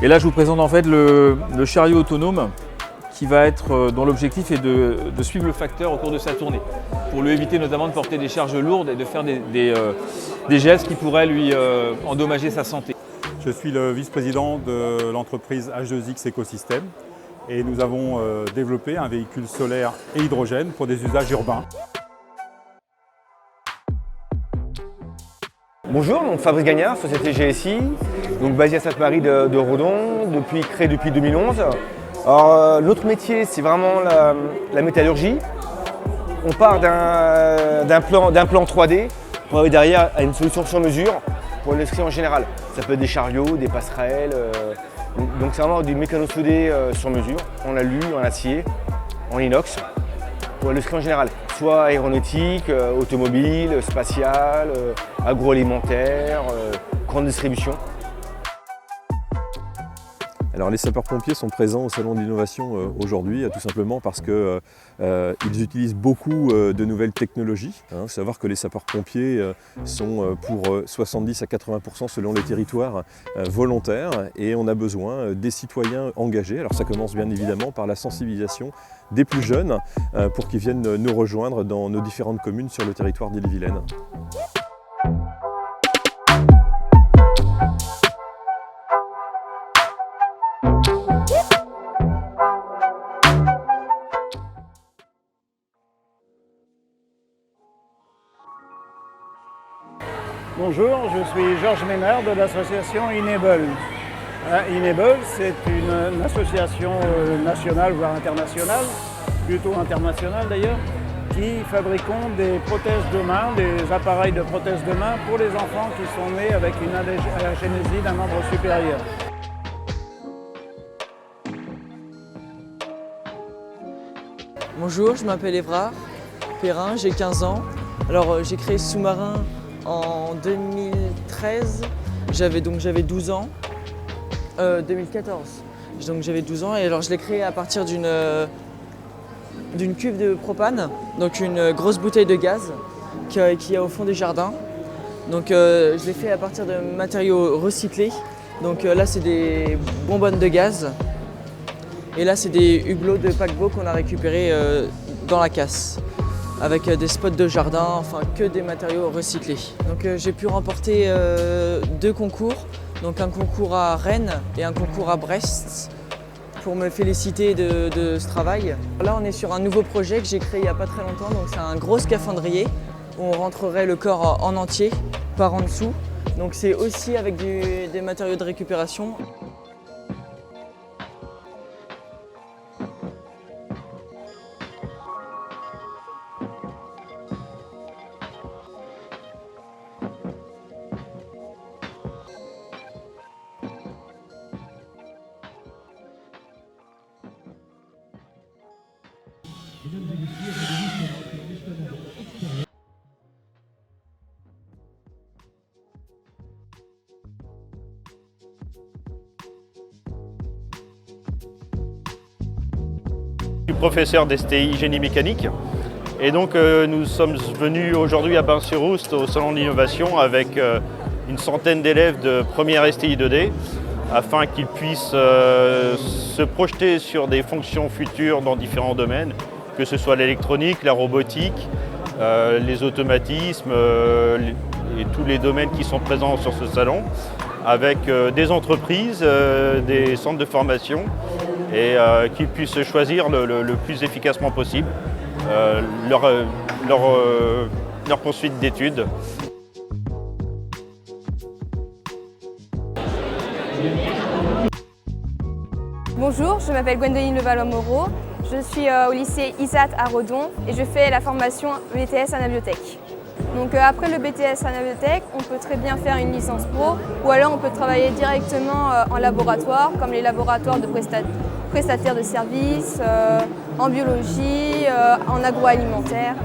Et là je vous présente en fait le chariot autonome qui va être, dont l'objectif est de suivre le facteur au cours de sa tournée, pour lui éviter notamment de porter des charges lourdes et de faire des gestes qui pourraient lui endommager sa santé. Je suis le vice-président de l'entreprise H2X Écosystème et nous avons développé un véhicule solaire et hydrogène pour des usages urbains. Bonjour, donc Fabrice Gagnard, société GSI, donc basée à Sainte-Marie de Redon, créée depuis 2011. Alors, notre métier, c'est vraiment la métallurgie. On part d'un plan 3D pour arriver derrière à une solution sur mesure pour l'industrie en général. Ça peut être des chariots, des passerelles. Donc c'est vraiment du mécano-soudé sur mesure, en alu, en acier, en inox, pour l'industrie en général. Soit aéronautique, automobile, spatiale, agroalimentaire, grande distribution. Alors les sapeurs-pompiers sont présents au Salon de l'Innovation aujourd'hui, tout simplement parce qu'ils utilisent beaucoup de nouvelles technologies. Il faut savoir que les sapeurs-pompiers sont pour 70 à 80% selon les territoires volontaires et on a besoin des citoyens engagés. Alors ça commence bien évidemment par la sensibilisation des plus jeunes pour qu'ils viennent nous rejoindre dans nos différentes communes sur le territoire d'Ille-et-Vilaine. Bonjour, je suis Georges Ménard de l'association Enable. Enable, c'est une association nationale, voire internationale, plutôt internationale d'ailleurs, qui fabriquons des prothèses de main, des appareils de prothèses de main pour les enfants qui sont nés avec une agénésie d'un membre supérieur. Bonjour, je m'appelle Évrard Perrin, j'ai 15 ans. Alors j'ai créé ce sous-marin en 2013, j'avais 12 ans, 2014, donc j'avais 12 ans et alors je l'ai créé à partir d'une cuve de propane, donc une grosse bouteille de gaz qu'il y a au fond des jardins. Donc je l'ai fait à partir de matériaux recyclés, donc là c'est des bonbonnes de gaz et là c'est des hublots de paquebot qu'on a récupérés dans la casse, avec des spots de jardin, enfin que des matériaux recyclés. Donc j'ai pu remporter 2 concours, donc un concours à Rennes et un concours à Brest, pour me féliciter de ce travail. Là on est sur un nouveau projet que j'ai créé il n'y a pas très longtemps, donc c'est un gros scaphandrier où on rentrerait le corps en entier, par en dessous. Donc c'est aussi avec des matériaux de récupération. Je suis professeur d'STI génie mécanique et donc nous sommes venus aujourd'hui à Bain-sur-Oust au Salon de l'Innovation avec une centaine d'élèves de première STI 2D afin qu'ils puissent se projeter sur des fonctions futures dans différents domaines, que ce soit l'électronique, la robotique, les automatismes et tous les domaines qui sont présents sur ce salon, avec des entreprises, des centres de formation et qu'ils puissent choisir le plus efficacement possible leur poursuite d'études. Bonjour, je m'appelle Gwendoline Levallois-Moreau, je suis au lycée ISAT à Redon et je fais la formation BTS Anabiotech. Donc après le BTS Anabiotech, on peut très bien faire une licence pro ou alors on peut travailler directement en laboratoire, comme les laboratoires de prestataires de services, en biologie, en agroalimentaire.